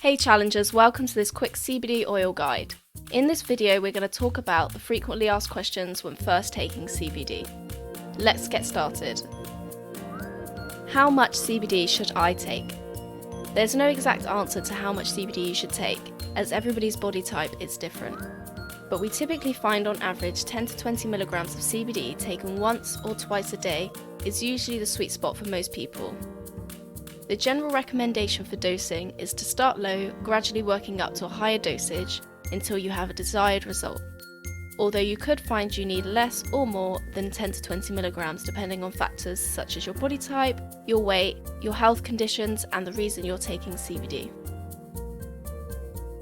Hey challengers, welcome to this quick CBD oil guide. In this video we're going to talk about the frequently asked questions when first taking CBD. Let's get started. How much CBD should I take? There's no exact answer to how much CBD you should take, as everybody's body type is different. But we typically find on average 10 to 20 milligrams of CBD taken once or twice a day is usually the sweet spot for most people. The general recommendation for dosing is to start low, gradually working up to a higher dosage until you have a desired result. Although you could find you need less or more than 10 to 20 milligrams depending on factors such as your body type, your weight, your health conditions, and the reason you're taking CBD.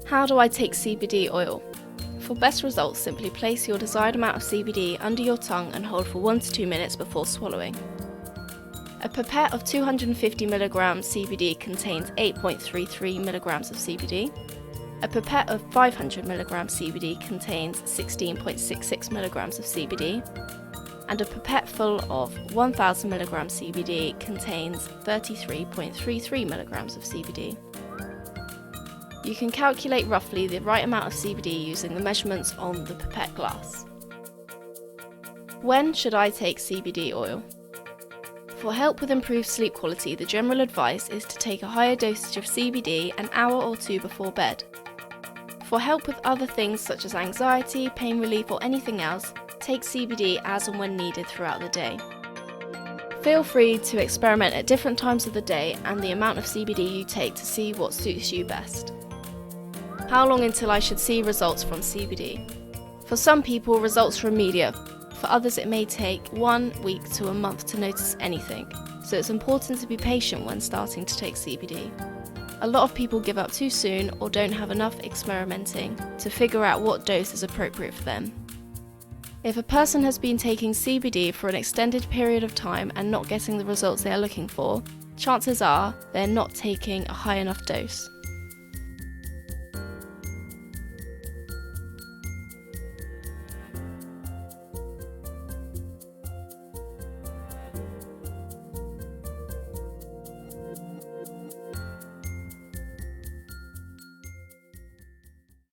How do I take CBD oil? For best results, simply place your desired amount of CBD under your tongue and hold for 1 to 2 minutes before swallowing. A pipette of 250 mg CBD contains 8.33 mg of CBD. A pipette of 500 mg CBD contains 16.66 mg of CBD. And a pipette full of 1000 mg CBD contains 33.33 mg of CBD. You can calculate roughly the right amount of CBD using the measurements on the pipette glass. When should I take CBD oil? For help with improved sleep quality, the general advice is to take a higher dosage of CBD an hour or two before bed. For help with other things such as anxiety, pain relief, or anything else, take CBD as and when needed throughout the day. Feel free to experiment at different times of the day and the amount of CBD you take to see what suits you best. How long until I should see results from CBD? For some people, results are immediate. For others, it may take 1 week to a month to notice anything, so it's important to be patient when starting to take CBD. A lot of people give up too soon or don't have enough experimenting to figure out what dose is appropriate for them. If a person has been taking CBD for an extended period of time and not getting the results they are looking for, chances are they're not taking a high enough dose.